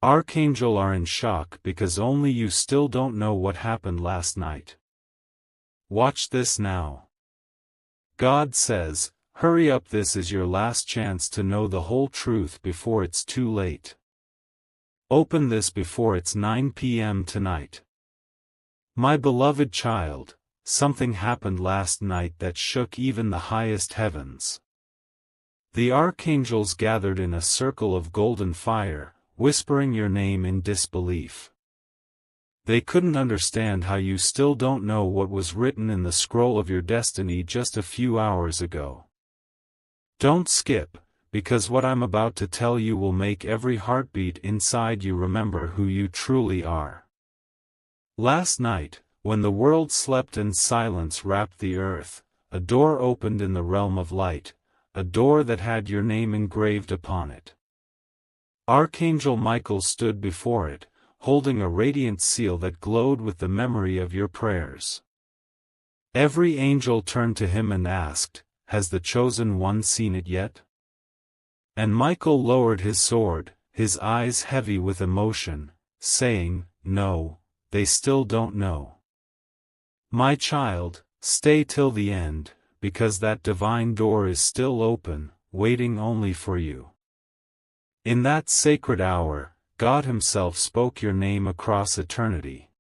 Archangel are in shock because only you still don't know what happened last night. Watch this now. God says, hurry up, this is your last chance to know the whole truth before it's too late. Open this before it's 9 p.m. tonight. My beloved child, something happened last night that shook even the highest heavens. The archangels gathered in a circle of golden fire, whispering your name in disbelief. They couldn't understand how you still don't know what was written in the scroll of your destiny just a few hours ago. Don't skip, because what I'm about to tell you will make every heartbeat inside you remember who you truly are. Last night, when the world slept and silence wrapped the earth, a door opened in the realm of light, a door that had your name engraved upon it. Archangel Michael stood before it, holding a radiant seal that glowed with the memory of your prayers. Every angel turned to him and asked, "Has the chosen one seen it yet?" And Michael lowered his sword, his eyes heavy with emotion, saying, "No, they still don't know. My child, stay till the end, because that divine door is still open, waiting only for you." In that sacred hour, God Himself spoke your name across eternity.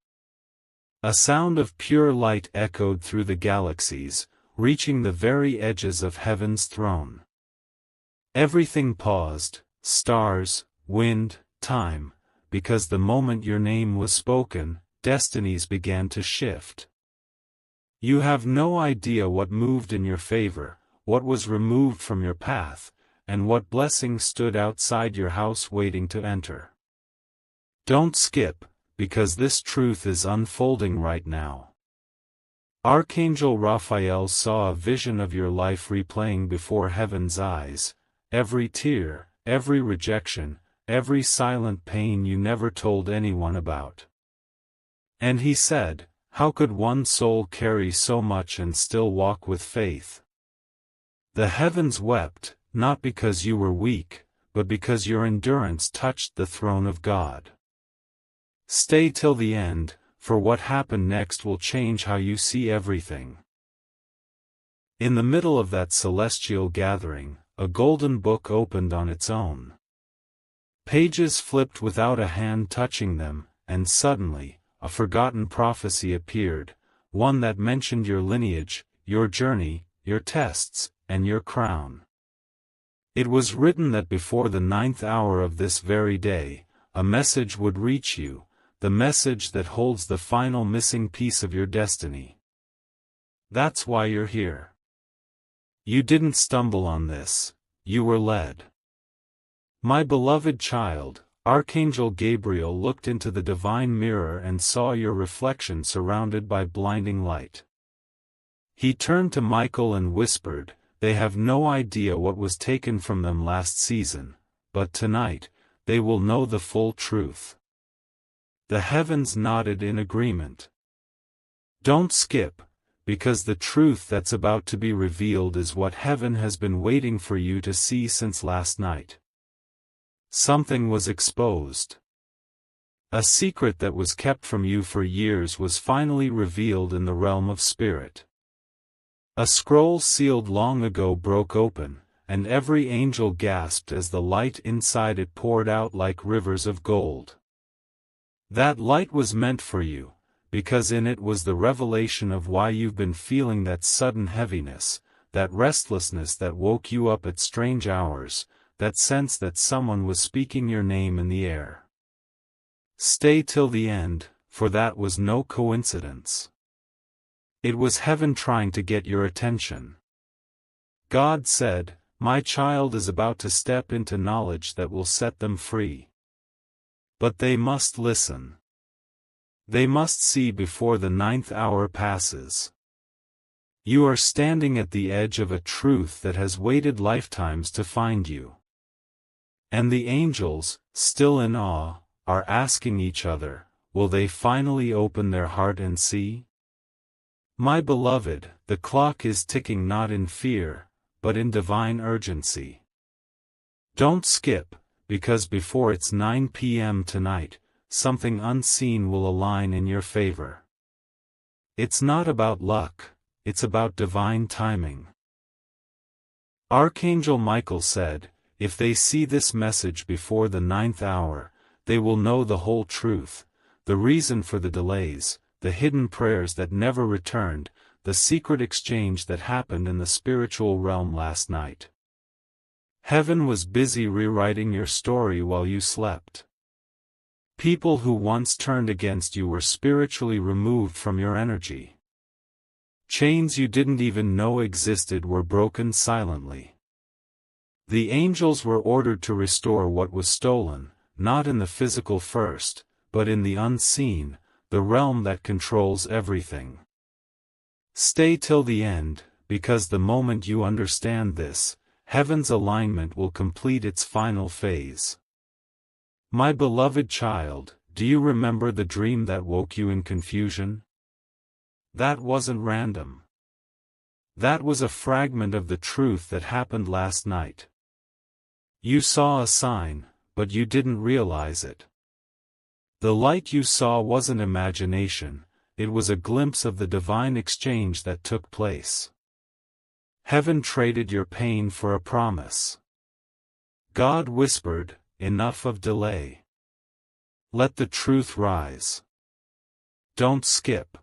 A sound of pure light echoed through the galaxies, reaching the very edges of heaven's throne. Everything paused, stars, wind, time, because the moment your name was spoken, destinies began to shift. You have no idea what moved in your favor, what was removed from your path, and what blessing stood outside your house waiting to enter. Don't skip, because this truth is unfolding right now. Archangel Raphael saw a vision of your life replaying before heaven's eyes, every tear, every rejection, every silent pain you never told anyone about. And he said, "How could one soul carry so much and still walk with faith?" The heavens wept, not because you were weak, but because your endurance touched the throne of God. Stay till the end, for what happened next will change how you see everything. In the middle of that celestial gathering, a golden book opened on its own. Pages flipped without a hand touching them, and suddenly, a forgotten prophecy appeared, one that mentioned your lineage, your journey, your tests, and your crown. It was written that before the 9th hour of this very day, a message would reach you, the message that holds the final missing piece of your destiny. That's why you're here. You didn't stumble on this, you were led. My beloved child, Archangel Gabriel looked into the divine mirror and saw your reflection surrounded by blinding light. He turned to Michael and whispered, "They have no idea what was taken from them last season, but tonight, they will know the full truth." The heavens nodded in agreement. Don't skip, because the truth that's about to be revealed is what heaven has been waiting for you to see since last night. Something was exposed. A secret that was kept from you for years was finally revealed in the realm of spirit. A scroll sealed long ago broke open, and every angel gasped as the light inside it poured out like rivers of gold. That light was meant for you, because in it was the revelation of why you've been feeling that sudden heaviness, that restlessness that woke you up at strange hours, that sense that someone was speaking your name in the air. Stay till the end, for that was no coincidence. It was heaven trying to get your attention. God said, "My child is about to step into knowledge that will set them free." But they must listen. They must see before the 9th hour passes. You are standing at the edge of a truth that has waited lifetimes to find you. And the angels, still in awe, are asking each other, will they finally open their heart and see? My beloved, the clock is ticking not in fear, but in divine urgency. Don't skip, because before it's 9 p.m. tonight, something unseen will align in your favor. It's not about luck, it's about divine timing. Archangel Michael said, if they see this message before the 9th hour, they will know the whole truth, the reason for the delays, the hidden prayers that never returned, the secret exchange that happened in the spiritual realm last night. Heaven was busy rewriting your story while you slept. People who once turned against you were spiritually removed from your energy. Chains you didn't even know existed were broken silently. The angels were ordered to restore what was stolen, not in the physical first, but in the unseen, the realm that controls everything. Stay till the end, because the moment you understand this, heaven's alignment will complete its final phase. My beloved child, do you remember the dream that woke you in confusion? That wasn't random. That was a fragment of the truth that happened last night. You saw a sign, but you didn't realize it. The light you saw wasn't imagination, it was a glimpse of the divine exchange that took place. Heaven traded your pain for a promise. God whispered, enough of delay. Let the truth rise. Don't skip.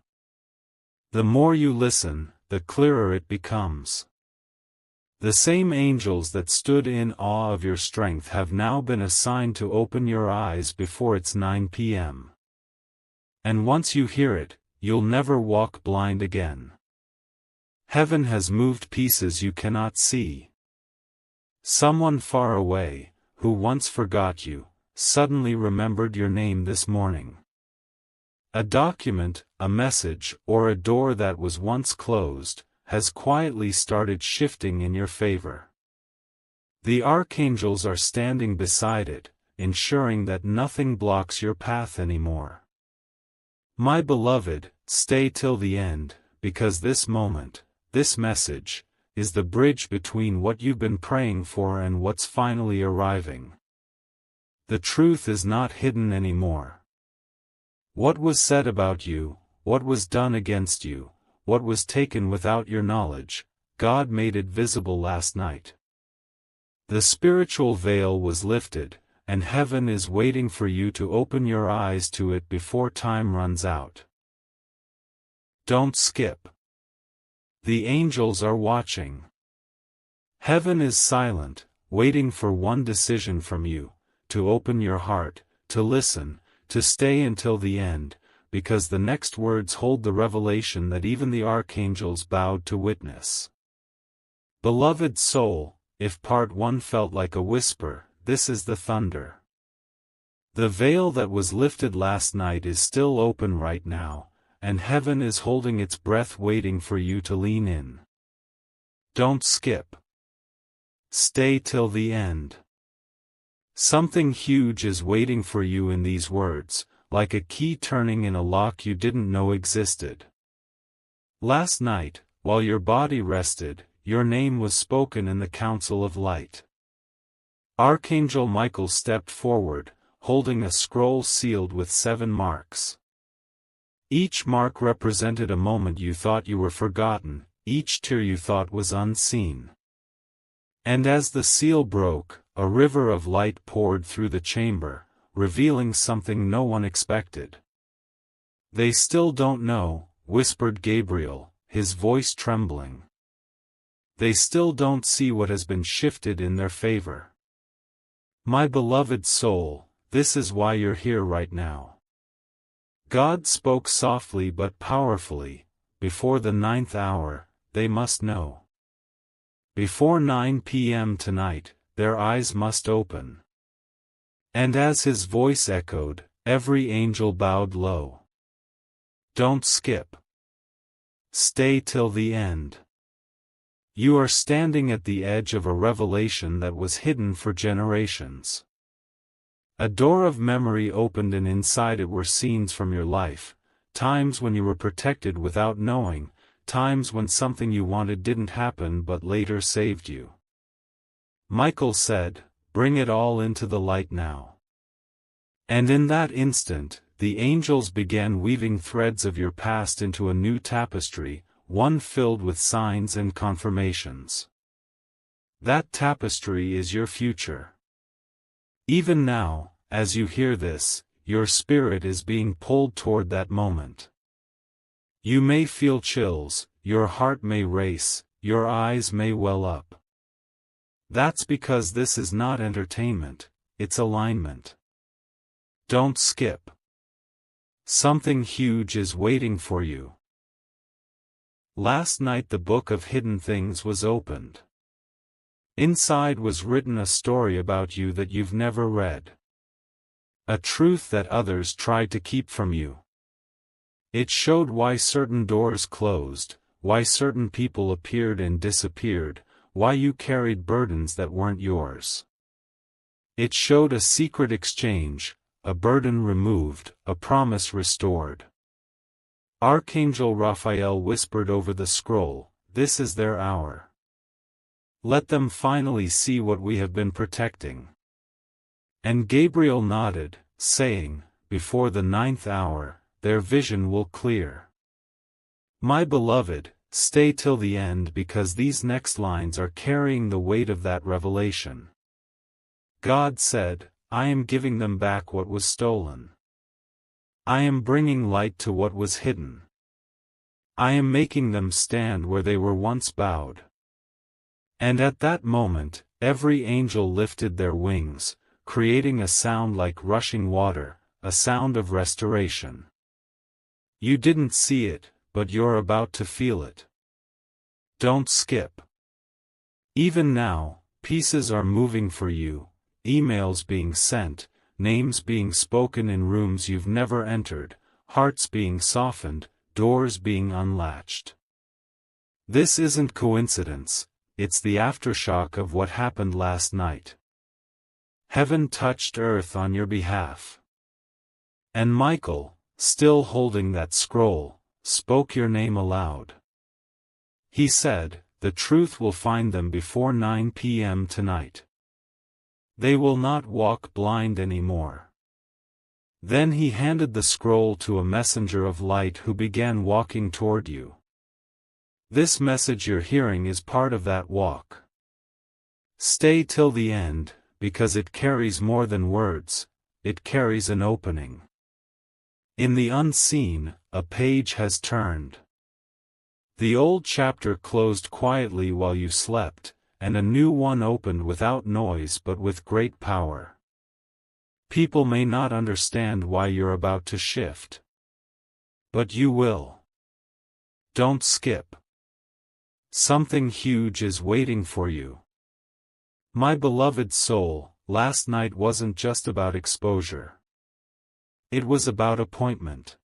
The more you listen, the clearer it becomes. The same angels that stood in awe of your strength have now been assigned to open your eyes before it's 9 p.m. And once you hear it, you'll never walk blind again. Heaven has moved pieces you cannot see. Someone far away, who once forgot you, suddenly remembered your name this morning. A document, a message, or a door that was once closed, has quietly started shifting in your favor. The archangels are standing beside it, ensuring that nothing blocks your path anymore. My beloved, stay till the end, because this moment, this message, is the bridge between what you've been praying for and what's finally arriving. The truth is not hidden anymore. What was said about you, what was done against you, what was taken without your knowledge, God made it visible last night. The spiritual veil was lifted, and heaven is waiting for you to open your eyes to it before time runs out. Don't skip. The angels are watching. Heaven is silent, waiting for one decision from you, to open your heart, to listen, to stay until the end, because the next words hold the revelation that even the archangels bowed to witness. Beloved soul, if part 1 felt like a whisper, this is the thunder. The veil that was lifted last night is still open right now, and heaven is holding its breath waiting for you to lean in. Don't skip. Stay till the end. Something huge is waiting for you in these words, like a key turning in a lock you didn't know existed. Last night, while your body rested, your name was spoken in the council of light. Archangel Michael stepped forward, holding a scroll sealed with 7 marks. Each mark represented a moment you thought you were forgotten, each tear you thought was unseen. And as the seal broke, a river of light poured through the chamber, revealing something no one expected. They still don't know, whispered Gabriel, his voice trembling. They still don't see what has been shifted in their favor. My beloved soul, this is why you're here right now. God spoke softly but powerfully, before the 9th hour, they must know. Before 9 p.m. tonight, their eyes must open. And as his voice echoed, every angel bowed low. Don't skip. Stay till the end. You are standing at the edge of a revelation that was hidden for generations. A door of memory opened and inside it were scenes from your life, times when you were protected without knowing, times when something you wanted didn't happen but later saved you. Michael said, bring it all into the light now. And in that instant, the angels began weaving threads of your past into a new tapestry, one filled with signs and confirmations. That tapestry is your future. Even now, as you hear this, your spirit is being pulled toward that moment. You may feel chills, your heart may race, your eyes may well up. That's because this is not entertainment, it's alignment. Don't skip. Something huge is waiting for you. Last night the book of hidden things was opened. Inside was written a story about you that you've never read. A truth that others tried to keep from you. It showed why certain doors closed, why certain people appeared and disappeared, why you carried burdens that weren't yours. It showed a secret exchange, a burden removed, a promise restored. Archangel Raphael whispered over the scroll, "This is their hour. Let them finally see what we have been protecting." And Gabriel nodded, saying, "Before the 9th hour, their vision will clear." My beloved, stay till the end because these next lines are carrying the weight of that revelation. God said, "I am giving them back what was stolen. I am bringing light to what was hidden. I am making them stand where they were once bowed." And at that moment, every angel lifted their wings, creating a sound like rushing water, a sound of restoration. You didn't see it, but you're about to feel it. Don't skip. Even now, pieces are moving for you, emails being sent, names being spoken in rooms you've never entered, hearts being softened, doors being unlatched. This isn't coincidence, it's the aftershock of what happened last night. Heaven touched earth on your behalf. And Michael, still holding that scroll, spoke your name aloud. He said, "The truth will find them before 9 p.m. tonight. They will not walk blind anymore." Then he handed the scroll to a messenger of light who began walking toward you. This message you're hearing is part of that walk. Stay till the end, because it carries more than words, it carries an opening. In the unseen, a page has turned. The old chapter closed quietly while you slept, and a new one opened without noise but with great power. People may not understand why you're about to shift. But you will. Don't skip. Something huge is waiting for you. My beloved soul, last night wasn't just about exposure. It was about appointment.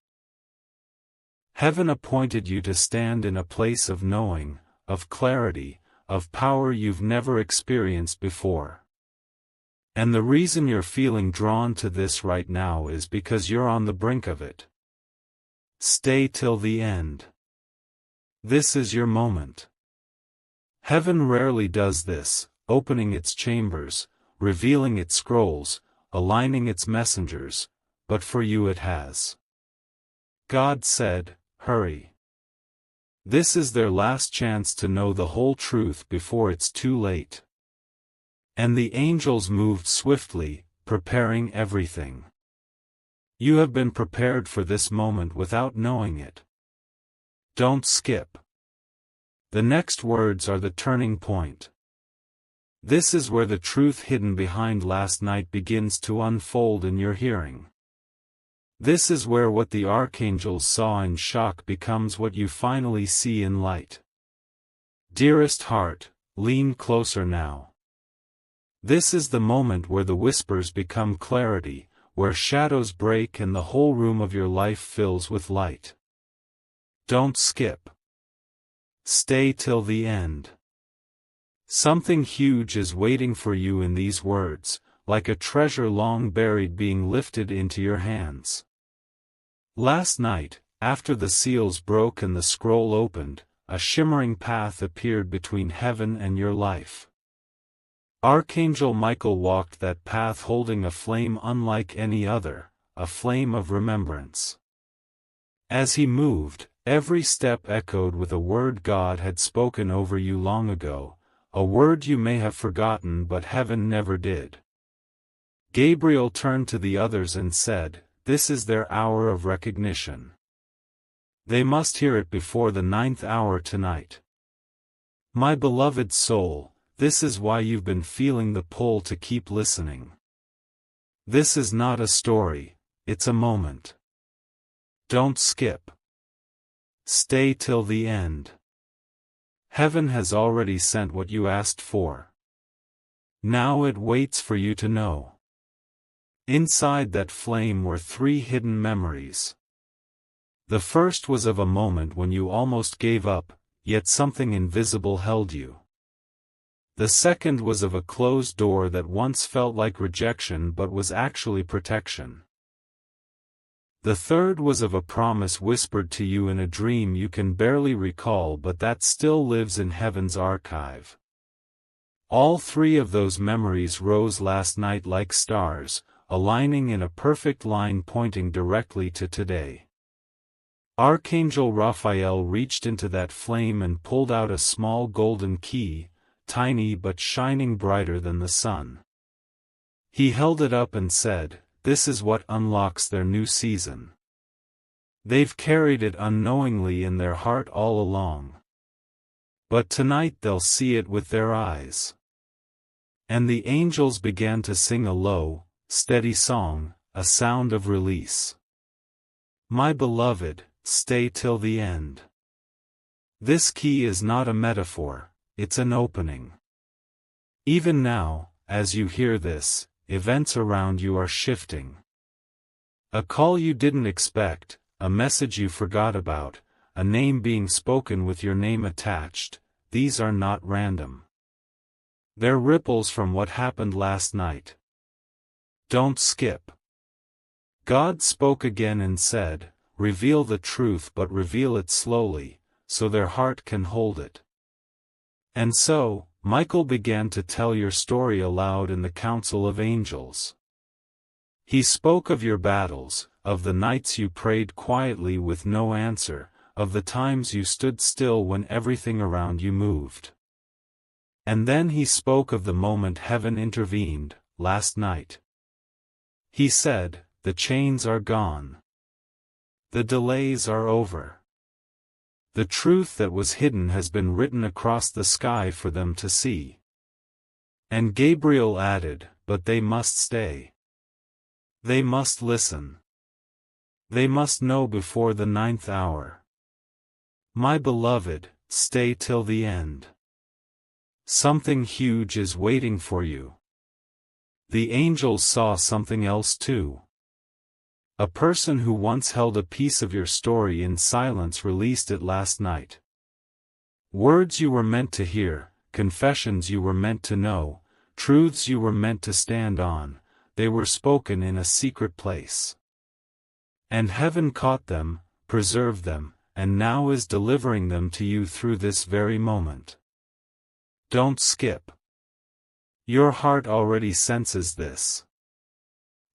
Heaven appointed you to stand in a place of knowing, of clarity, of power you've never experienced before. And the reason you're feeling drawn to this right now is because you're on the brink of it. Stay till the end. This is your moment. Heaven rarely does this, opening its chambers, revealing its scrolls, aligning its messengers, but for you it has. God said, "Hurry." This is their last chance to know the whole truth before it's too late. And the angels moved swiftly, preparing everything. You have been prepared for this moment without knowing it. Don't skip. The next words are the turning point. This is where the truth hidden behind last night begins to unfold in your hearing. This is where what the archangels saw in shock becomes what you finally see in light. Dearest heart, lean closer now. This is the moment where the whispers become clarity, where shadows break and the whole room of your life fills with light. Don't skip. Stay till the end. Something huge is waiting for you in these words, like a treasure long buried being lifted into your hands. Last night, after the seals broke and the scroll opened, a shimmering path appeared between heaven and your life. Archangel Michael walked that path holding a flame unlike any other, a flame of remembrance. As he moved, every step echoed with a word God had spoken over you long ago, a word you may have forgotten but heaven never did. Gabriel turned to the others and said, "This is their hour of recognition. They must hear it before the 9th hour tonight. My beloved soul, this is why you've been feeling the pull to keep listening. This is not a story, it's a moment. Don't skip. Stay till the end. Heaven has already sent what you asked for. Now it waits for you to know." Inside that flame were 3 hidden memories. The first was of a moment when you almost gave up, yet something invisible held you. The second was of a closed door that once felt like rejection but was actually protection. The third was of a promise whispered to you in a dream you can barely recall but that still lives in heaven's archive. All 3 of those memories rose last night like stars, aligning in a perfect line pointing directly to today. Archangel Raphael reached into that flame and pulled out a small golden key, tiny but shining brighter than the sun. He held it up and said, "This is what unlocks their new season." They've carried it unknowingly in their heart all along. But tonight they'll see it with their eyes. And the angels began to sing a low, steady song, a sound of release. My beloved, stay till the end. This key is not a metaphor, it's an opening. Even now, as you hear this, events around you are shifting. A call you didn't expect, a message you forgot about, a name being spoken with your name attached, these are not random. They're ripples from what happened last night. Don't skip. God spoke again and said, "Reveal the truth but reveal it slowly, so their heart can hold it." And so, Michael began to tell your story aloud in the council of angels. He spoke of your battles, of the nights you prayed quietly with no answer, of the times you stood still when everything around you moved. And then he spoke of the moment heaven intervened, last night. He said, "The chains are gone. The delays are over. The truth that was hidden has been written across the sky for them to see." And Gabriel added, "But they must stay. They must listen. They must know before the 9th hour. My beloved, stay till the end. Something huge is waiting for you." The angels saw something else too. A person who once held a piece of your story in silence released it last night. Words you were meant to hear, confessions you were meant to know, truths you were meant to stand on, they were spoken in a secret place. And heaven caught them, preserved them, and now is delivering them to you through this very moment. Don't skip. Your heart already senses this.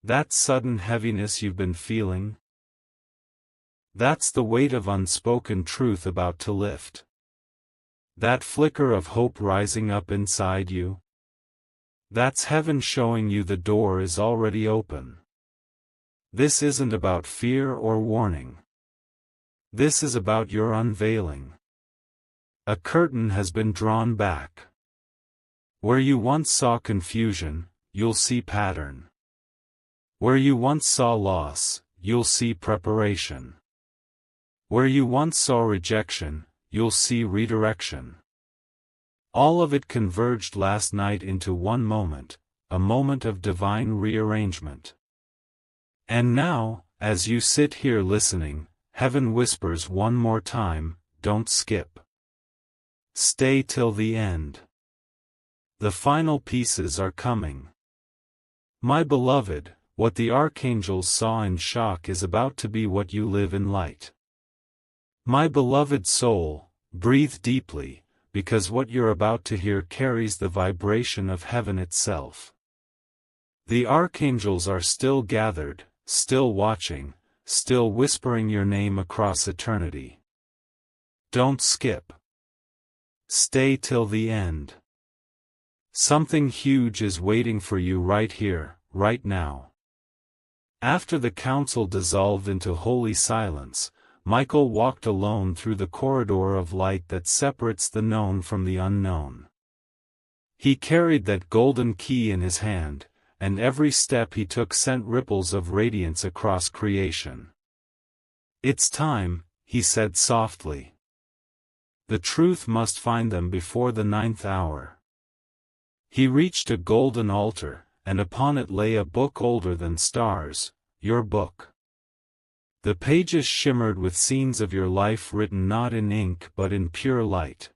That sudden heaviness you've been feeling? That's the weight of unspoken truth about to lift. That flicker of hope rising up inside you? That's heaven showing you the door is already open. This isn't about fear or warning. This is about your unveiling. A curtain has been drawn back. Where you once saw confusion, you'll see pattern. Where you once saw loss, you'll see preparation. Where you once saw rejection, you'll see redirection. All of it converged last night into one moment, a moment of divine rearrangement. And now, as you sit here listening, heaven whispers one more time, don't skip. Stay till the end. The final pieces are coming. My beloved, what the archangels saw in shock is about to be what you live in light. My beloved soul, breathe deeply, because what you're about to hear carries the vibration of heaven itself. The archangels are still gathered, still watching, still whispering your name across eternity. Don't skip. Stay till the end. Something huge is waiting for you right here, right now. After the council dissolved into holy silence, Michael walked alone through the corridor of light that separates the known from the unknown. He carried that golden key in his hand, and every step he took sent ripples of radiance across creation. "It's time," he said softly. "The truth must find them before the 9th hour." He reached a golden altar, and upon it lay a book older than stars, your book. The pages shimmered with scenes of your life written not in ink but in pure light.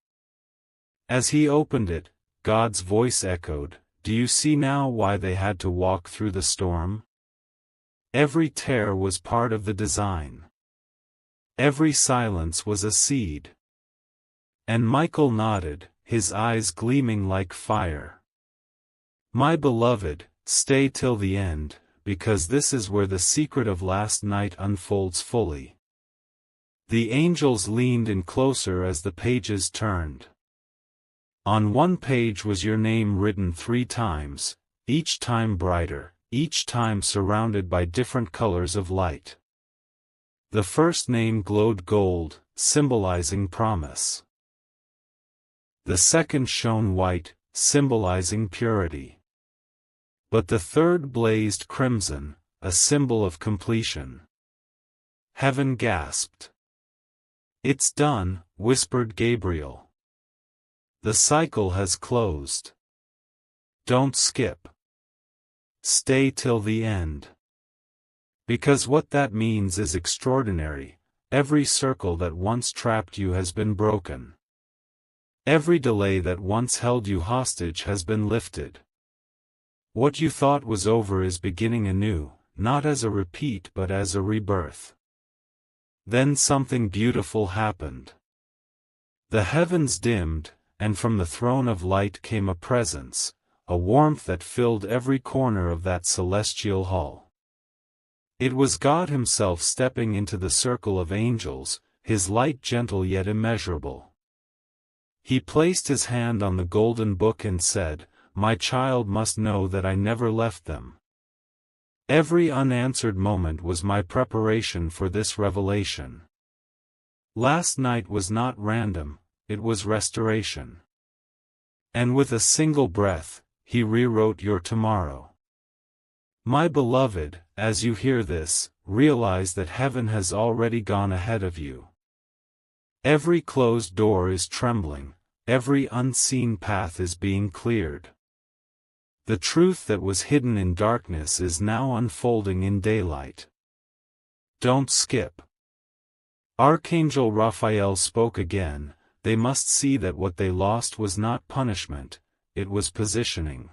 As he opened it, God's voice echoed, "Do you see now why they had to walk through the storm? Every tear was part of the design. Every silence was a seed." And Michael nodded, his eyes gleaming like fire. "My beloved, stay till the end, because this is where the secret of last night unfolds fully." The angels leaned in closer as the pages turned. On one page was your name written 3 times, each time brighter, each time surrounded by different colors of light. The first name glowed gold, symbolizing promise. The second shone white, symbolizing purity. But the third blazed crimson, a symbol of completion. Heaven gasped. "It's done," whispered Gabriel. "The cycle has closed. Don't skip. Stay till the end. Because what that means is extraordinary. Every circle that once trapped you has been broken. Every delay that once held you hostage has been lifted. What you thought was over is beginning anew, not as a repeat but as a rebirth." Then something beautiful happened. The heavens dimmed, and from the throne of light came a presence, a warmth that filled every corner of that celestial hall. It was God Himself stepping into the circle of angels, His light gentle yet immeasurable. He placed His hand on the golden book and said, "My child must know that I never left them. Every unanswered moment was my preparation for this revelation. Last night was not random, it was restoration. And with a single breath, He rewrote your tomorrow. My beloved, as you hear this, realize that heaven has already gone ahead of you. Every closed door is trembling, every unseen path is being cleared. The truth that was hidden in darkness is now unfolding in daylight. Don't skip." Archangel Raphael spoke again, "They must see that what they lost was not punishment, it was positioning.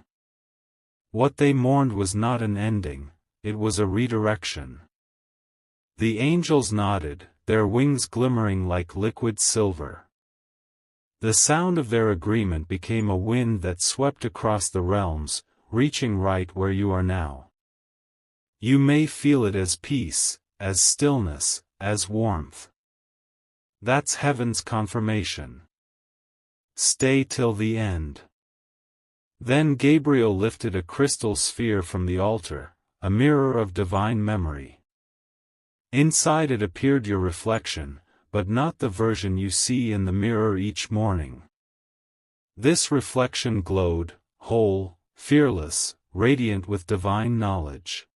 What they mourned was not an ending, it was a redirection." The angels nodded, their wings glimmering like liquid silver. The sound of their agreement became a wind that swept across the realms, reaching right where you are now. You may feel it as peace, as stillness, as warmth. That's heaven's confirmation. Stay till the end. Then Gabriel lifted a crystal sphere from the altar, a mirror of divine memory. Inside it appeared your reflection, but not the version you see in the mirror each morning. This reflection glowed, whole, fearless, radiant with divine knowledge.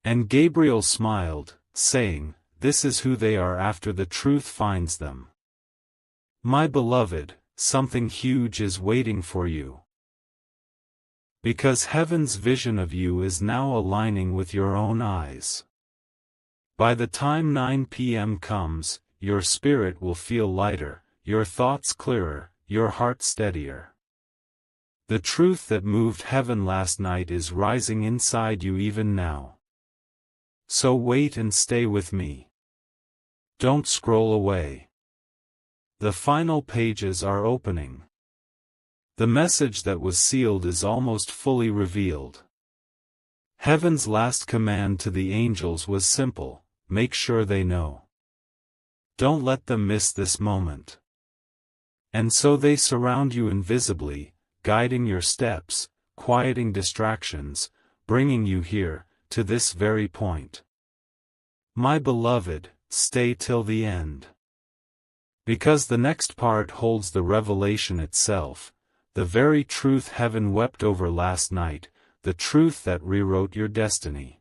And Gabriel smiled, saying, "This is who they are after the truth finds them. My beloved, something huge is waiting for you. Because heaven's vision of you is now aligning with your own eyes. By the time 9 p.m. comes, your spirit will feel lighter, your thoughts clearer, your heart steadier. The truth that moved heaven last night is rising inside you even now. So wait and stay with me. Don't scroll away. The final pages are opening. The message that was sealed is almost fully revealed. Heaven's last command to the angels was simple: make sure they know. Don't let them miss this moment. And so they surround you invisibly, guiding your steps, quieting distractions, bringing you here, to this very point. My beloved, stay till the end. Because the next part holds the revelation itself, the very truth heaven wept over last night, the truth that rewrote your destiny.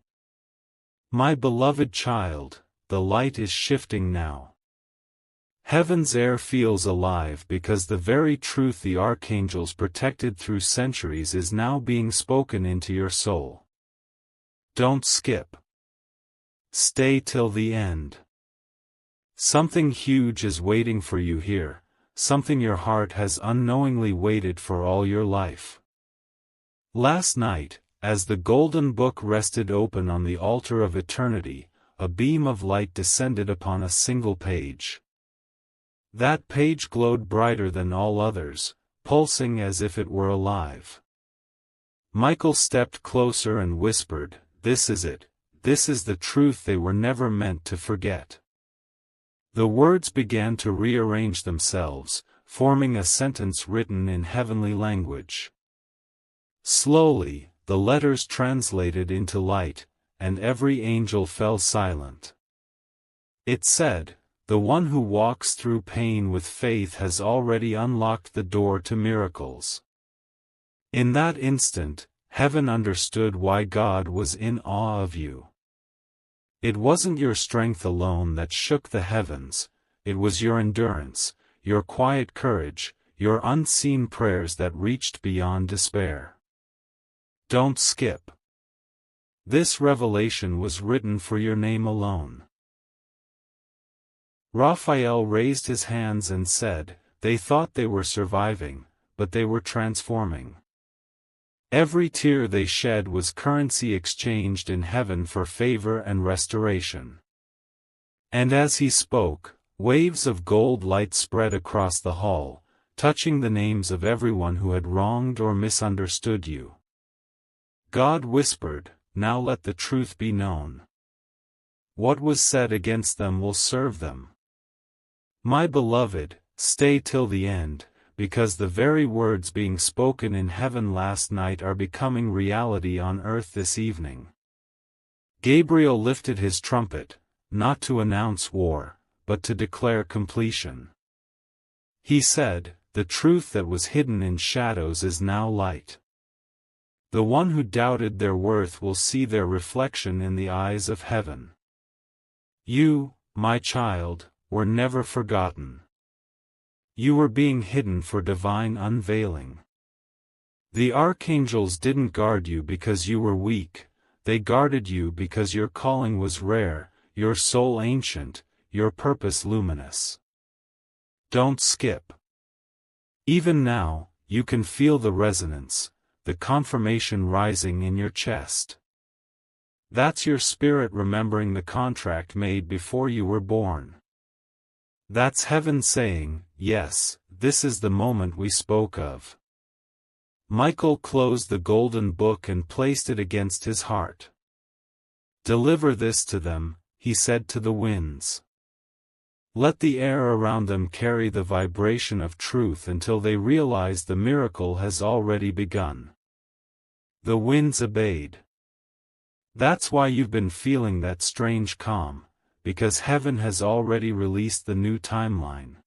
My beloved child, the light is shifting now. Heaven's air feels alive because the very truth the archangels protected through centuries is now being spoken into your soul. Don't skip. Stay till the end. Something huge is waiting for you here, something your heart has unknowingly waited for all your life. Last night, as the golden book rested open on the altar of eternity, a beam of light descended upon a single page. That page glowed brighter than all others, pulsing as if it were alive. Michael stepped closer and whispered, "This is it, this is the truth they were never meant to forget." The words began to rearrange themselves, forming a sentence written in heavenly language. Slowly, the letters translated into light, and every angel fell silent. It said, "The one who walks through pain with faith has already unlocked the door to miracles." In that instant, heaven understood why God was in awe of you. It wasn't your strength alone that shook the heavens, it was your endurance, your quiet courage, your unseen prayers that reached beyond despair. Don't skip. This revelation was written for your name alone. Raphael raised his hands and said, "They thought they were surviving, but they were transforming." Every tear they shed was currency exchanged in heaven for favor and restoration. And as he spoke, waves of gold light spread across the hall, touching the names of everyone who had wronged or misunderstood you. God whispered, "Now let the truth be known. What was said against them will serve them." My beloved, stay till the end, because the very words being spoken in heaven last night are becoming reality on earth this evening. Gabriel lifted his trumpet, not to announce war, but to declare completion. He said, "The truth that was hidden in shadows is now light." The one who doubted their worth will see their reflection in the eyes of heaven. You, my child, were never forgotten. You were being hidden for divine unveiling. The archangels didn't guard you because you were weak, they guarded you because your calling was rare, your soul ancient, your purpose luminous. Don't skip. Even now, you can feel the resonance, the confirmation rising in your chest. That's your spirit remembering the contract made before you were born. That's heaven saying, "Yes, this is the moment we spoke of." Michael closed the golden book and placed it against his heart. "Deliver this to them," he said to the winds. "Let the air around them carry the vibration of truth until they realize the miracle has already begun." The winds obeyed. That's why you've been feeling that strange calm, because heaven has already released the new timeline.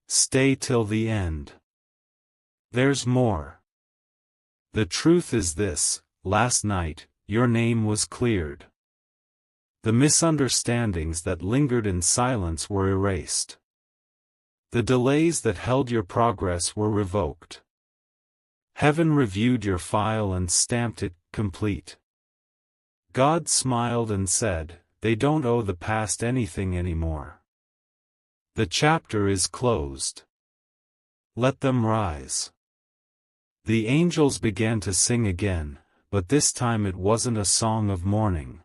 Stay till the end. There's more. The truth is this: last night, your name was cleared. The misunderstandings that lingered in silence were erased. The delays that held your progress were revoked. Heaven reviewed your file and stamped it complete. God smiled and said, "They don't owe the past anything anymore. The chapter is closed. Let them rise." The angels began to sing again, but this time it wasn't a song of mourning.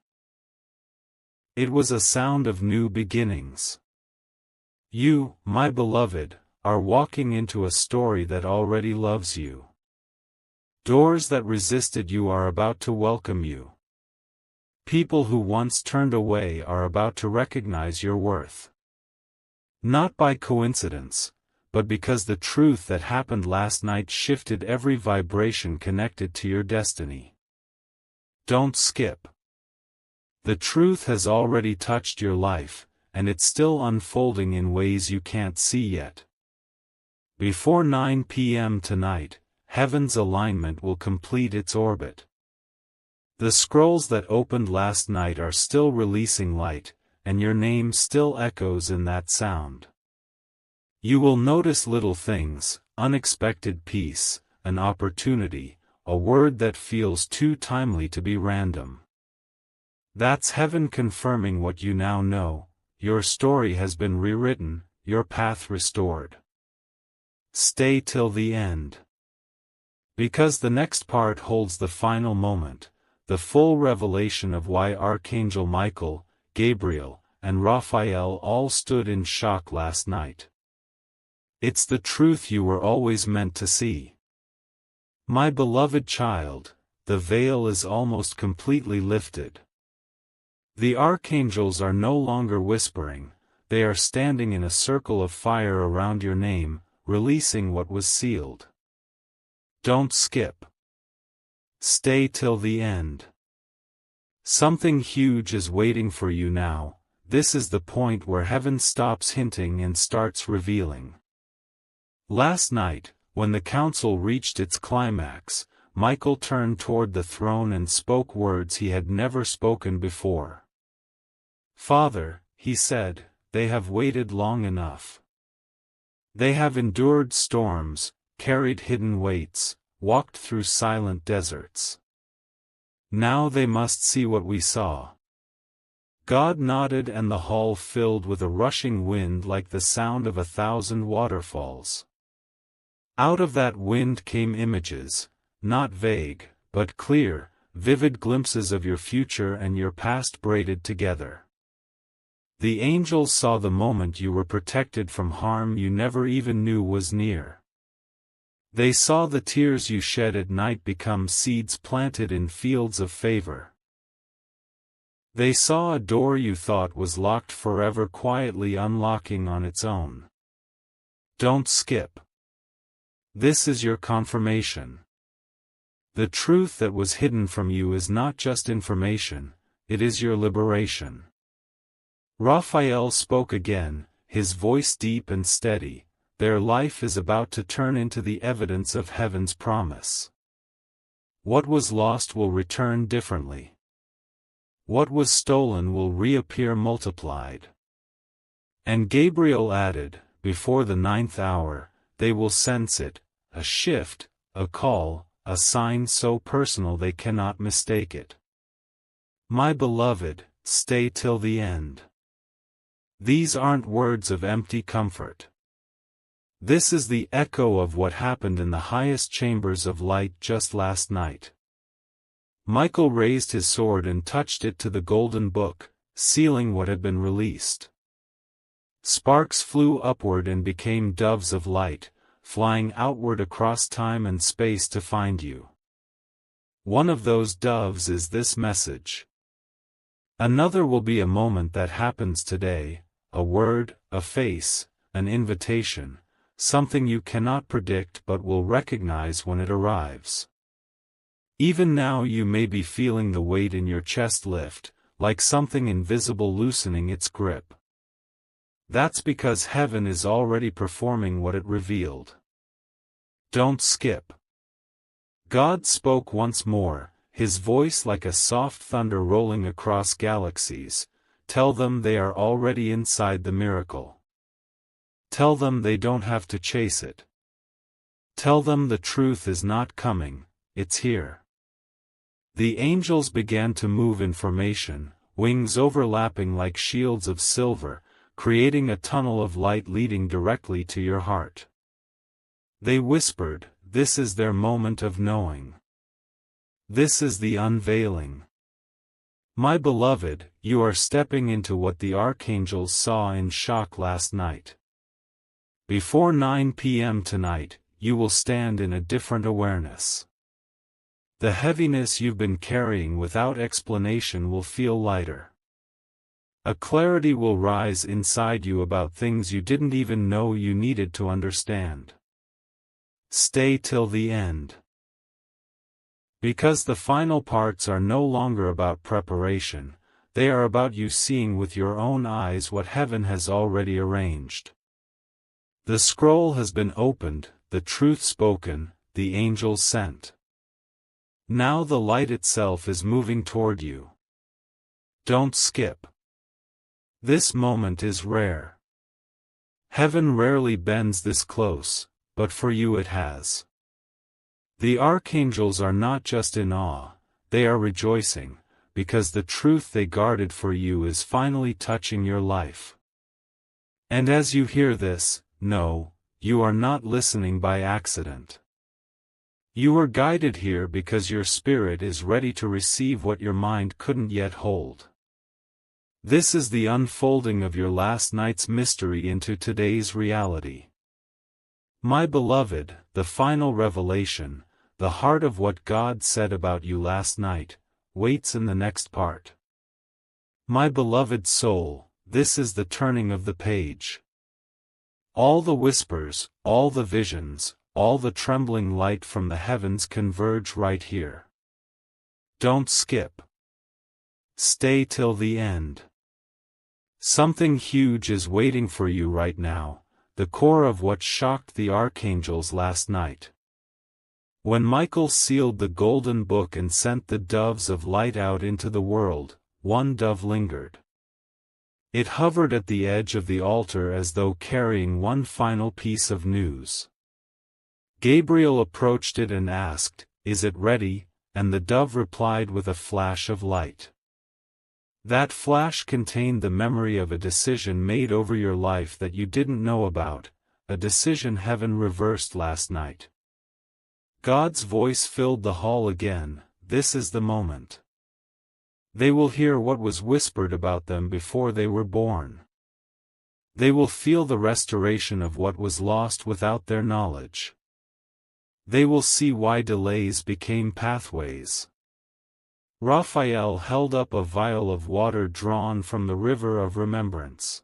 It was a sound of new beginnings. You, my beloved, are walking into a story that already loves you. Doors that resisted you are about to welcome you. People who once turned away are about to recognize your worth. Not by coincidence, but because the truth that happened last night shifted every vibration connected to your destiny. Don't skip. The truth has already touched your life, and it's still unfolding in ways you can't see yet. Before 9 p.m. tonight, heaven's alignment will complete its orbit. The scrolls that opened last night are still releasing light, and your name still echoes in that sound. You will notice little things, unexpected peace, an opportunity, a word that feels too timely to be random. That's heaven confirming what you now know: your story has been rewritten, your path restored. Stay till the end. Because the next part holds the final moment, the full revelation of why Archangel Michael, Gabriel, and Raphael all stood in shock last night. It's the truth you were always meant to see. My beloved child, the veil is almost completely lifted. The archangels are no longer whispering, they are standing in a circle of fire around your name, releasing what was sealed. Don't skip. Stay till the end. Something huge is waiting for you now. This is the point where heaven stops hinting and starts revealing. Last night, when the council reached its climax, Michael turned toward the throne and spoke words he had never spoken before. Father, he said, they have waited long enough. They have endured storms, carried hidden weights, walked through silent deserts. Now they must see what we saw. God nodded, and the hall filled with a rushing wind like the sound of 1,000 waterfalls. Out of that wind came images, not vague, but clear, vivid glimpses of your future and your past braided together. The angels saw the moment you were protected from harm you never even knew was near. They saw the tears you shed at night become seeds planted in fields of favor. They saw a door you thought was locked forever quietly unlocking on its own. Don't skip. This is your confirmation. The truth that was hidden from you is not just information, it is your liberation. Raphael spoke again, his voice deep and steady. Their life is about to turn into the evidence of heaven's promise. What was lost will return differently. What was stolen will reappear multiplied. And Gabriel added, before the 9th hour, they will sense it, a shift, a call, a sign so personal they cannot mistake it. My beloved, stay till the end. These aren't words of empty comfort. This is the echo of what happened in the highest chambers of light just last night. Michael raised his sword and touched it to the golden book, sealing what had been released. Sparks flew upward and became doves of light, flying outward across time and space to find you. One of those doves is this message. Another will be a moment that happens today, a word, a face, an invitation, something you cannot predict but will recognize when it arrives. Even now you may be feeling the weight in your chest lift, like something invisible loosening its grip. That's because heaven is already performing what it revealed. Don't skip. God spoke once more, his voice like a soft thunder rolling across galaxies. Tell them they are already inside the miracle. Tell them they don't have to chase it. Tell them the truth is not coming, it's here. The angels began to move in formation, wings overlapping like shields of silver, creating a tunnel of light leading directly to your heart. They whispered, this is their moment of knowing. This is the unveiling. My beloved, you are stepping into what the archangels saw in shock last night. Before 9 p.m. tonight, you will stand in a different awareness. The heaviness you've been carrying without explanation will feel lighter. A clarity will rise inside you about things you didn't even know you needed to understand. Stay till the end. Because the final parts are no longer about preparation, they are about you seeing with your own eyes what heaven has already arranged. The scroll has been opened, the truth spoken, the angels sent. Now the light itself is moving toward you. Don't skip. This moment is rare. Heaven rarely bends this close, but for you it has. The archangels are not just in awe, they are rejoicing, because the truth they guarded for you is finally touching your life. And as you hear this, know, you are not listening by accident. You were guided here because your spirit is ready to receive what your mind couldn't yet hold. This is the unfolding of your last night's mystery into today's reality. My beloved, the final revelation, the heart of what God said about you last night, waits in the next part. My beloved soul, this is the turning of the page. All the whispers, all the visions, all the trembling light from the heavens converge right here. Don't skip. Stay till the end. Something huge is waiting for you right now, the core of what shocked the archangels last night. When Michael sealed the golden book and sent the doves of light out into the world, one dove lingered. It hovered at the edge of the altar as though carrying one final piece of news. Gabriel approached it and asked, "Is it ready?" and the dove replied with a flash of light. That flash contained the memory of a decision made over your life that you didn't know about, a decision heaven reversed last night. God's voice filled the hall again, this is the moment. They will hear what was whispered about them before they were born. They will feel the restoration of what was lost without their knowledge. They will see why delays became pathways. Raphael held up a vial of water drawn from the river of remembrance.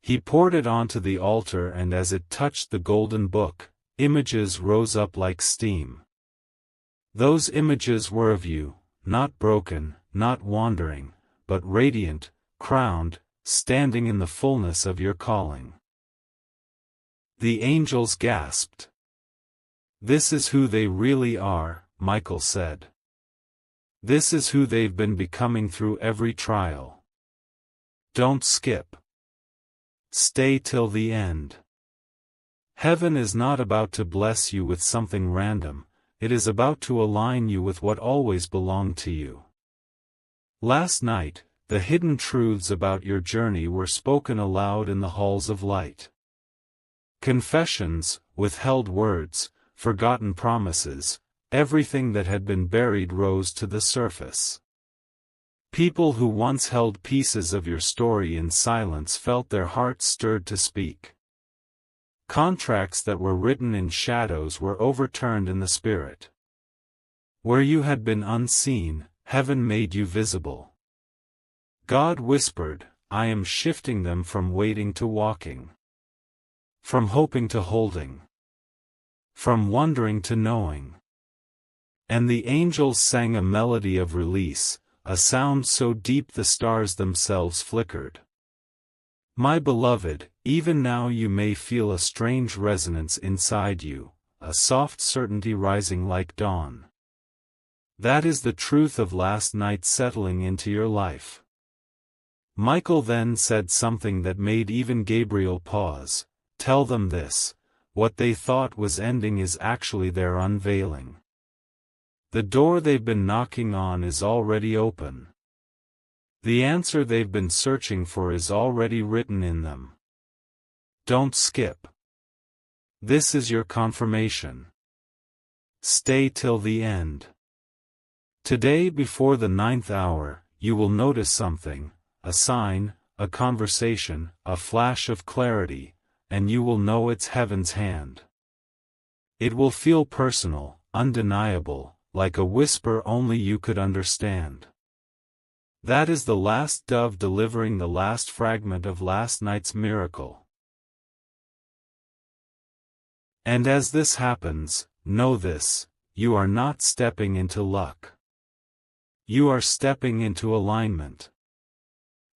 He poured it onto the altar, and as it touched the golden book, images rose up like steam. Those images were of you, not broken, not wandering, but radiant, crowned, standing in the fullness of your calling. The angels gasped. "This is who they really are," Michael said. "This is who they've been becoming through every trial." Don't skip. Stay till the end. Heaven is not about to bless you with something random, it is about to align you with what always belonged to you. Last night, the hidden truths about your journey were spoken aloud in the halls of light. Confessions, withheld words, forgotten promises, everything that had been buried rose to the surface. People who once held pieces of your story in silence felt their hearts stirred to speak. Contracts that were written in shadows were overturned in the spirit. Where you had been unseen, heaven made you visible. God whispered, "I am shifting them from waiting to walking. From hoping to holding. From wondering to knowing." And the angels sang a melody of release, a sound so deep the stars themselves flickered. My beloved, even now you may feel a strange resonance inside you, a soft certainty rising like dawn. That is the truth of last night settling into your life. Michael then said something that made even Gabriel pause. Tell them this, what they thought was ending is actually their unveiling. The door they've been knocking on is already open. The answer they've been searching for is already written in them. Don't skip. This is your confirmation. Stay till the end. Today before the 9th hour, you will notice something, a sign, a conversation, a flash of clarity, and you will know it's heaven's hand. It will feel personal, undeniable, like a whisper only you could understand. That is the last dove delivering the last fragment of last night's miracle. And as this happens, know this: you are not stepping into luck. You are stepping into alignment.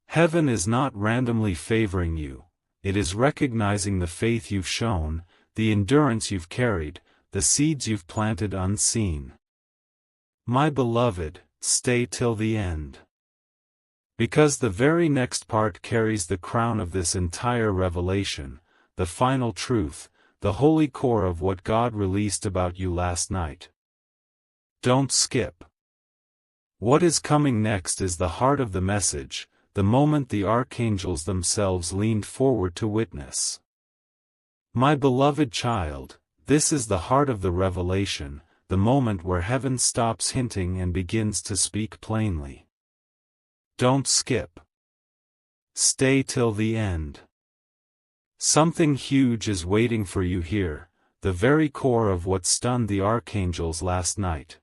Heaven is not randomly favoring you, it is recognizing the faith you've shown, the endurance you've carried, the seeds you've planted unseen. My beloved, stay till the end. Because the very next part carries the crown of this entire revelation, the final truth, the holy core of what God released about you last night. Don't skip. What is coming next is the heart of the message, the moment the archangels themselves leaned forward to witness. My beloved child, this is the heart of the revelation, the moment where heaven stops hinting and begins to speak plainly. Don't skip. Stay till the end. Something huge is waiting for you here, the very core of what stunned the archangels last night.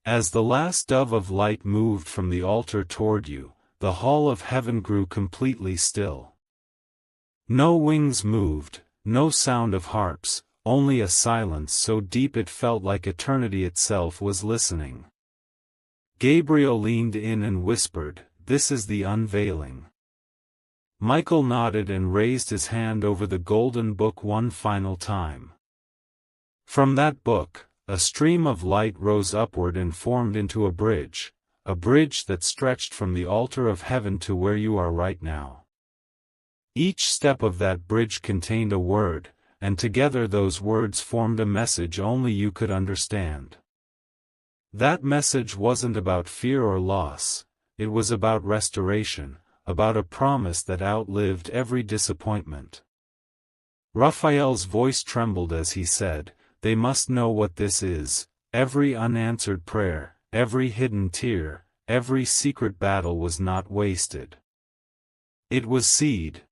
As the last dove of light moved from the altar toward you, the hall of heaven grew completely still. No wings moved, no sound of harps, only a silence so deep it felt like eternity itself was listening. Gabriel leaned in and whispered, "This is the unveiling." Michael nodded and raised his hand over the golden book one final time. From that book, a stream of light rose upward and formed into a bridge that stretched from the altar of heaven to where you are right now. Each step of that bridge contained a word, and together those words formed a message only you could understand. That message wasn't about fear or loss, it was about restoration, about a promise that outlived every disappointment. Raphael's voice trembled as he said, "They must know what this is. Every unanswered prayer, every hidden tear, every secret battle was not wasted. It was seed.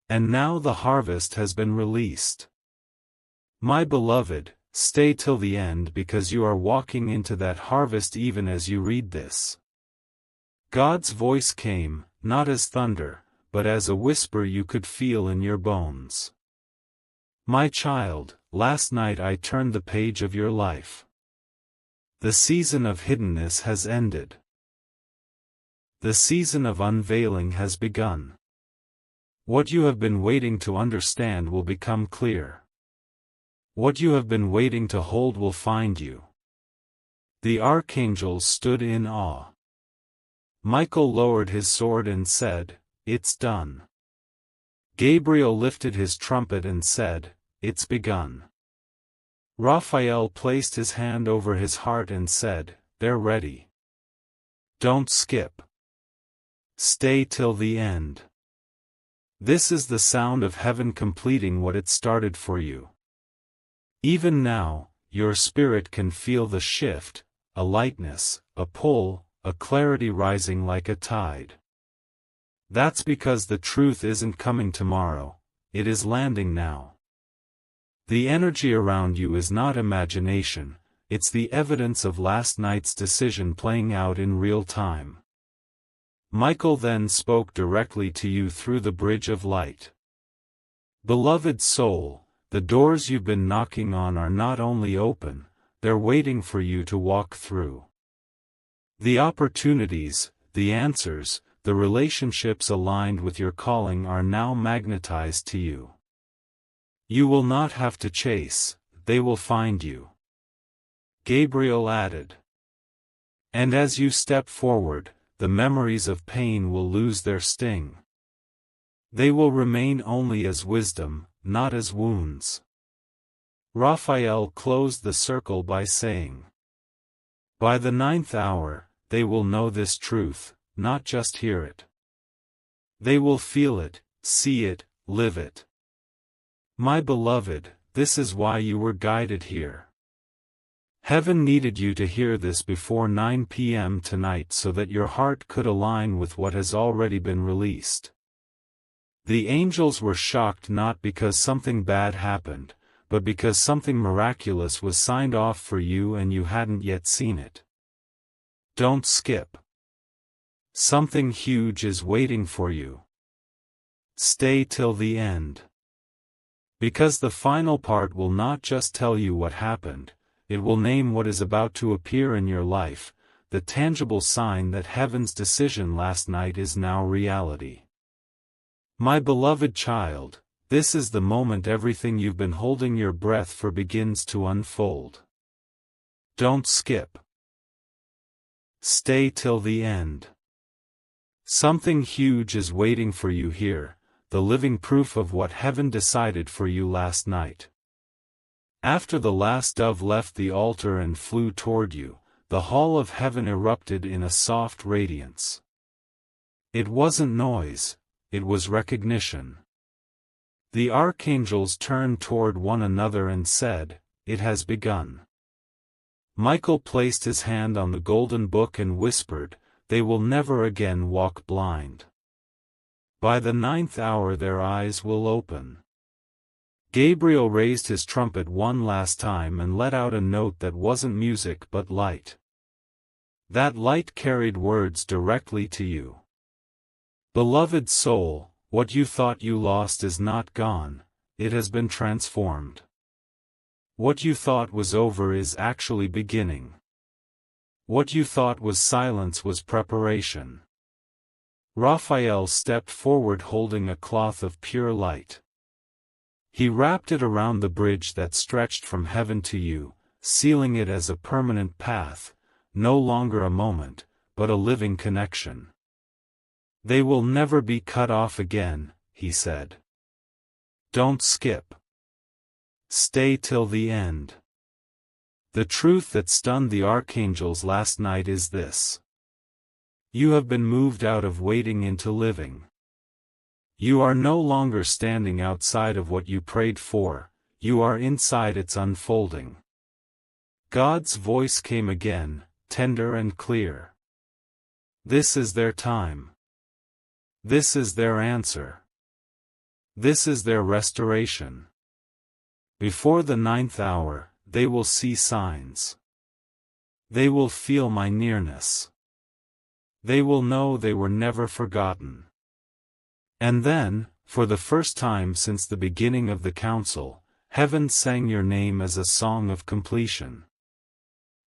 And now the harvest has been released. My beloved, stay till the end because you are walking into that harvest even as you read this." God's voice came, not as thunder, but as a whisper you could feel in your bones. My child, last night I turned the page of your life. The season of hiddenness has ended. The season of unveiling has begun. What you have been waiting to understand will become clear. What you have been waiting to hold will find you. The archangels stood in awe. Michael lowered his sword and said, "It's done." Gabriel lifted his trumpet and said, "It's begun." Raphael placed his hand over his heart and said, "They're ready." Don't skip. Stay till the end. This is the sound of heaven completing what it started for you. Even now, your spirit can feel the shift, a lightness, a pull, a clarity rising like a tide. That's because the truth isn't coming tomorrow, it is landing now. The energy around you is not imagination, it's the evidence of last night's decision playing out in real time. Michael then spoke directly to you through the bridge of light. Beloved soul, the doors you've been knocking on are not only open, they're waiting for you to walk through. The opportunities, the answers, the relationships aligned with your calling are now magnetized to you. You will not have to chase, they will find you. Gabriel added. And as you step forward, the memories of pain will lose their sting. They will remain only as wisdom, not as wounds. Raphael closed the circle by saying, by the 9th hour, they will know this truth, not just hear it. They will feel it, see it, live it. My beloved, this is why you were guided here. Heaven needed you to hear this before 9 p.m. tonight so that your heart could align with what has already been released. The angels were shocked not because something bad happened, but because something miraculous was signed off for you and you hadn't yet seen it. Don't skip. Something huge is waiting for you. Stay till the end. Because the final part will not just tell you what happened, it will name what is about to appear in your life, the tangible sign that heaven's decision last night is now reality. My beloved child, this is the moment everything you've been holding your breath for begins to unfold. Don't skip. Stay till the end. Something huge is waiting for you here, the living proof of what heaven decided for you last night. After the last dove left the altar and flew toward you, the hall of heaven erupted in a soft radiance. It wasn't noise, it was recognition. The archangels turned toward one another and said, "It has begun." Michael placed his hand on the golden book and whispered, "They will never again walk blind. By the 9th hour their eyes will open." Gabriel raised his trumpet one last time and let out a note that wasn't music but light. That light carried words directly to you. Beloved soul, what you thought you lost is not gone, it has been transformed. What you thought was over is actually beginning. What you thought was silence was preparation. Raphael stepped forward holding a cloth of pure light. He wrapped it around the bridge that stretched from heaven to you, sealing it as a permanent path, no longer a moment, but a living connection. They will never be cut off again, he said. Don't skip. Stay till the end. The truth that stunned the archangels last night is this. You have been moved out of waiting into living. You are no longer standing outside of what you prayed for, you are inside its unfolding. God's voice came again, tender and clear. This is their time. This is their answer. This is their restoration. Before the 9th hour, they will see signs. They will feel my nearness. They will know they were never forgotten. And then, for the first time since the beginning of the council, heaven sang your name as a song of completion.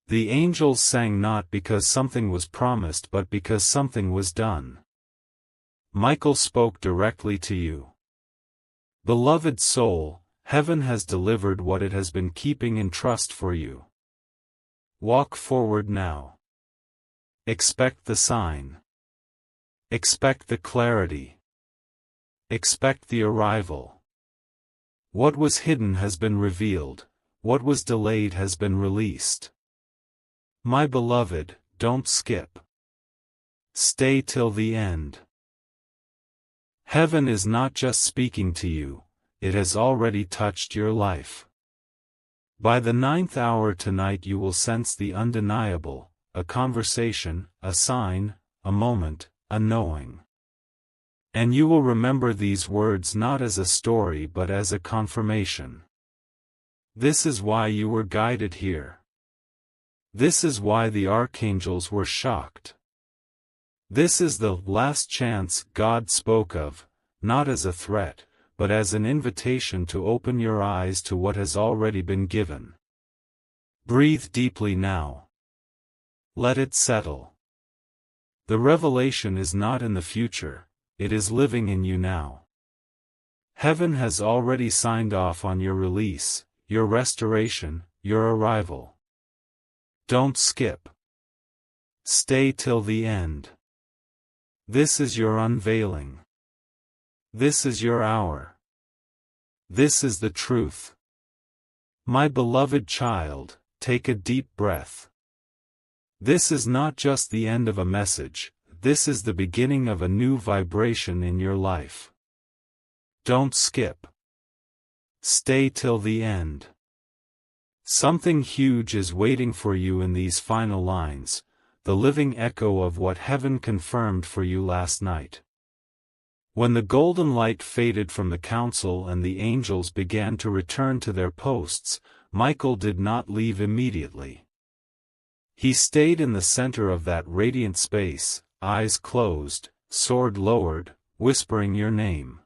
The angels sang not because something was promised but because something was done. Michael spoke directly to you. Beloved soul, heaven has delivered what it has been keeping in trust for you. Walk forward now. Expect the sign. Expect the clarity. Expect the arrival. What was hidden has been revealed, what was delayed has been released. My beloved, don't skip. Stay till the end. Heaven is not just speaking to you, it has already touched your life. By the 9th hour tonight you will sense the undeniable, a conversation, a sign, a moment, a knowing. And you will remember these words not as a story but as a confirmation. This is why you were guided here. This is why the archangels were shocked. This is the last chance God spoke of, not as a threat, but as an invitation to open your eyes to what has already been given. Breathe deeply now. Let it settle. The revelation is not in the future. It is living in you now. Heaven has already signed off on your release, your restoration, your arrival. Don't skip. Stay till the end. This is your unveiling. This is your hour. This is the truth. My beloved child, take a deep breath. This is not just the end of a message. This is the beginning of a new vibration in your life. Don't skip. Stay till the end. Something huge is waiting for you in these final lines, the living echo of what heaven confirmed for you last night. When the golden light faded from the council and the angels began to return to their posts, Michael did not leave immediately. He stayed in the center of that radiant space, eyes closed, sword lowered, whispering your name.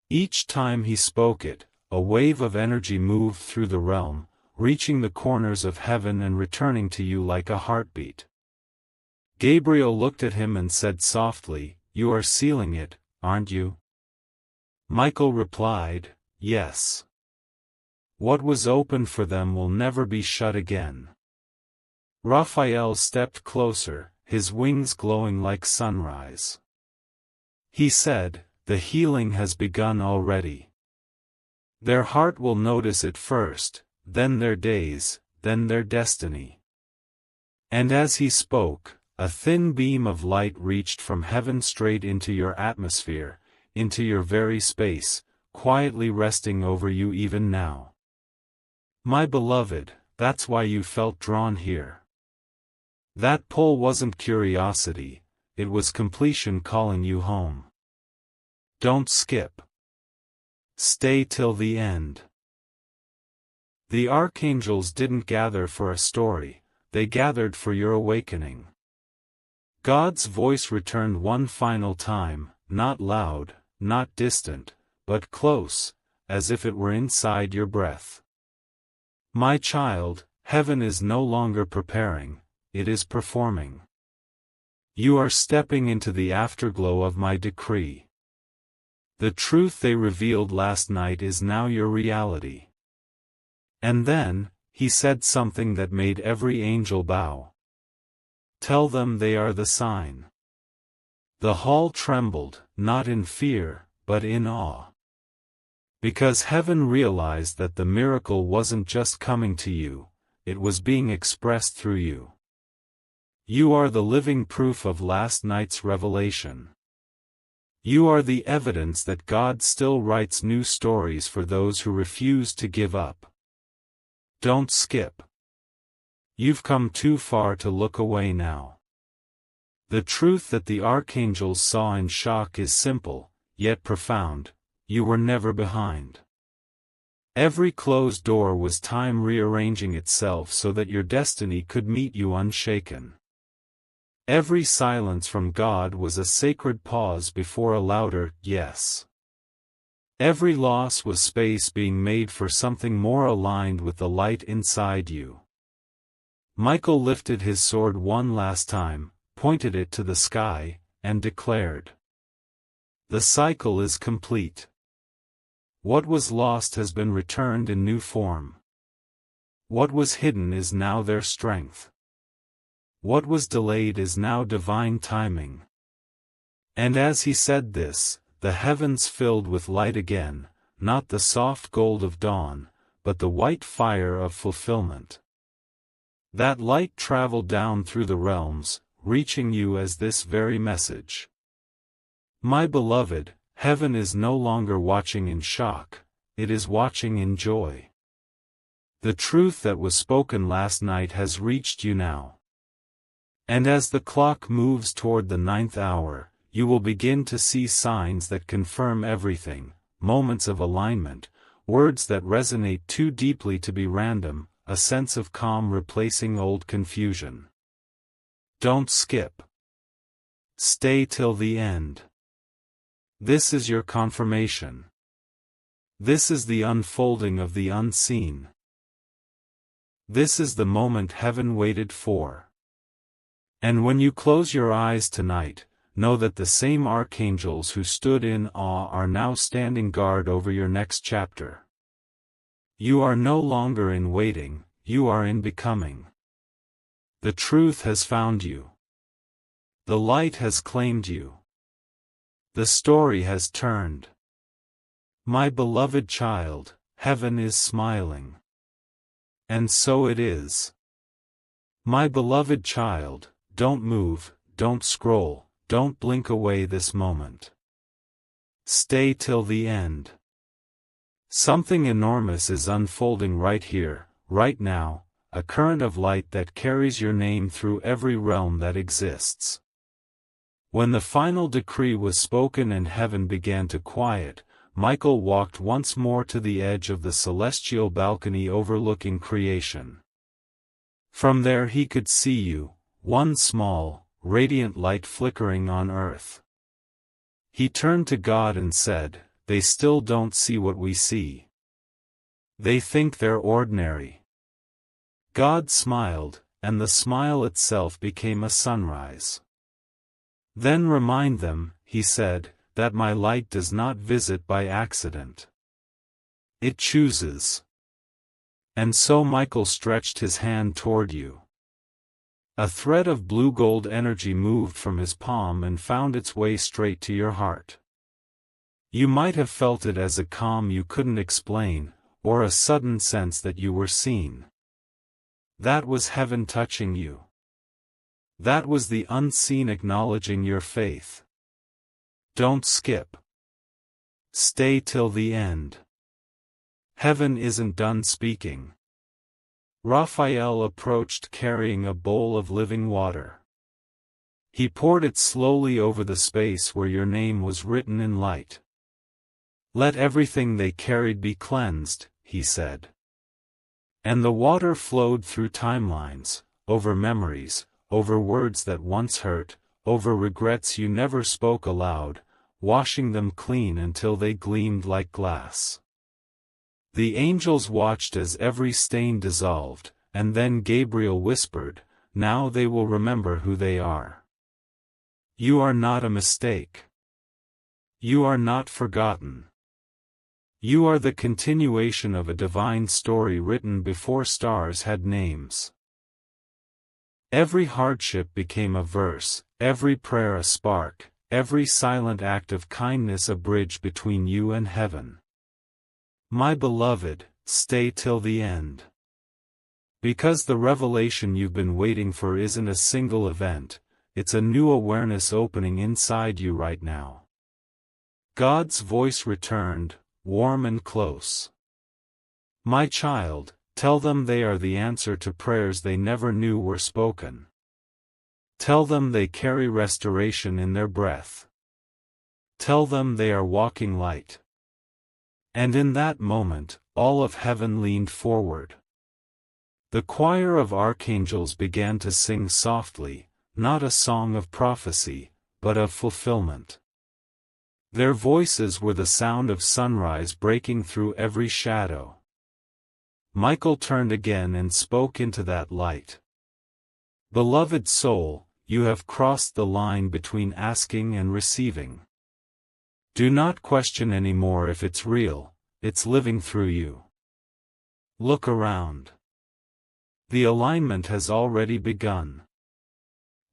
Each time he spoke it, a wave of energy moved through the realm, reaching the corners of heaven and returning to you like a heartbeat. Gabriel looked at him and said softly, "You are sealing it, aren't you?" Michael replied, "Yes. What was open for them will never be shut again." Raphael stepped closer, his wings glowing like sunrise. He said, "The healing has begun already. Their heart will notice it first, then their days, then their destiny." And as he spoke, a thin beam of light reached from heaven straight into your atmosphere, into your very space, quietly resting over you even now. My beloved, that's why you felt drawn here. That pull wasn't curiosity, it was completion calling you home. Don't skip. Stay till the end. The archangels didn't gather for a story, they gathered for your awakening. God's voice returned one final time, not loud, not distant, but close, as if it were inside your breath. My child, heaven is no longer preparing, it is performing. You are stepping into the afterglow of my decree. The truth they revealed last night is now your reality. And then, he said something that made every angel bow. Tell them they are the sign. The hall trembled, not in fear, but in awe. Because heaven realized that the miracle wasn't just coming to you, it was being expressed through you. You are the living proof of last night's revelation. You are the evidence that God still writes new stories for those who refuse to give up. Don't skip. You've come too far to look away now. The truth that the archangels saw in shock is simple, yet profound: you were never behind. Every closed door was time rearranging itself so that your destiny could meet you unshaken. Every silence from God was a sacred pause before a louder yes. Every loss was space being made for something more aligned with the light inside you. Michael lifted his sword one last time, pointed it to the sky, and declared, "The cycle is complete. What was lost has been returned in new form. What was hidden is now their strength. What was delayed is now divine timing." And as he said this, the heavens filled with light again, not the soft gold of dawn, but the white fire of fulfillment. That light traveled down through the realms, reaching you as this very message. My beloved, heaven is no longer watching in shock, it is watching in joy. The truth that was spoken last night has reached you now. And as the clock moves toward the 9th hour, you will begin to see signs that confirm everything, moments of alignment, words that resonate too deeply to be random, a sense of calm replacing old confusion. Don't skip. Stay till the end. This is your confirmation. This is the unfolding of the unseen. This is the moment heaven waited for. And when you close your eyes tonight, know that the same archangels who stood in awe are now standing guard over your next chapter. You are no longer in waiting, you are in becoming. The truth has found you. The light has claimed you. The story has turned. My beloved child, heaven is smiling. And so it is. My beloved child, don't move, don't scroll, don't blink away this moment. Stay till the end. Something enormous is unfolding right here, right now, a current of light that carries your name through every realm that exists. When the final decree was spoken and heaven began to quiet, Michael walked once more to the edge of the celestial balcony overlooking creation. From there he could see you, one small, radiant light flickering on earth. He turned to God and said, "They still don't see what we see. They think they're ordinary." God smiled, and the smile itself became a sunrise. "Then remind them," he said, "that my light does not visit by accident. It chooses." And so Michael stretched his hand toward you. A thread of blue-gold energy moved from his palm and found its way straight to your heart. You might have felt it as a calm you couldn't explain, or a sudden sense that you were seen. That was heaven touching you. That was the unseen acknowledging your faith. Don't skip. Stay till the end. Heaven isn't done speaking. Raphael approached carrying a bowl of living water. He poured it slowly over the space where your name was written in light. "Let everything they carried be cleansed," he said. And the water flowed through timelines, over memories, over words that once hurt, over regrets you never spoke aloud, washing them clean until they gleamed like glass. The angels watched as every stain dissolved, and then Gabriel whispered, "Now they will remember who they are. You are not a mistake. You are not forgotten. You are the continuation of a divine story written before stars had names." Every hardship became a verse, every prayer a spark, every silent act of kindness a bridge between you and heaven. My beloved, stay till the end. Because the revelation you've been waiting for isn't a single event, it's a new awareness opening inside you right now. God's voice returned, warm and close. My child, tell them they are the answer to prayers they never knew were spoken. Tell them they carry restoration in their breath. Tell them they are walking light. And in that moment, all of heaven leaned forward. The choir of archangels began to sing softly, not a song of prophecy, but of fulfillment. Their voices were the sound of sunrise breaking through every shadow. Michael turned again and spoke into that light. Beloved soul, you have crossed the line between asking and receiving. Do not question anymore if it's real, it's living through you. Look around. The alignment has already begun.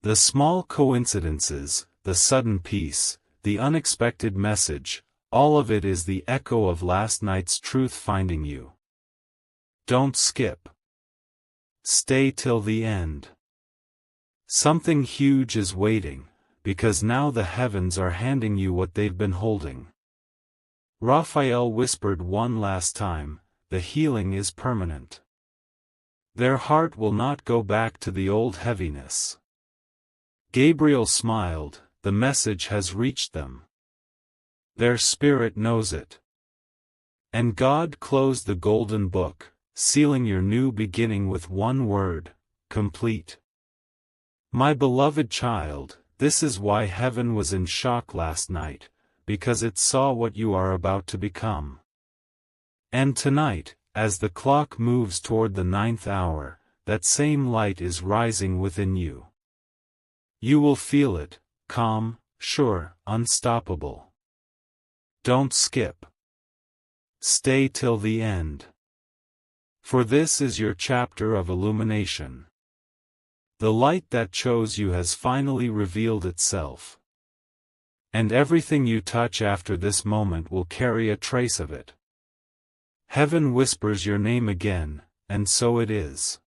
The small coincidences, the sudden peace, the unexpected message, all of it is the echo of last night's truth finding you. Don't skip. Stay till the end. Something huge is waiting, because now the heavens are handing you what they've been holding. Raphael whispered one last time, the healing is permanent. Their heart will not go back to the old heaviness. Gabriel smiled, the message has reached them. Their spirit knows it. And God closed the golden book, sealing your new beginning with one word, complete. My beloved child, this is why heaven was in shock last night, because it saw what you are about to become. And tonight, as the clock moves toward the 9th hour, that same light is rising within you. You will feel it, calm, sure, unstoppable. Don't skip. Stay till the end. For this is your chapter of illumination. The light that chose you has finally revealed itself. And everything you touch after this moment will carry a trace of it. Heaven whispers your name again, and so it is.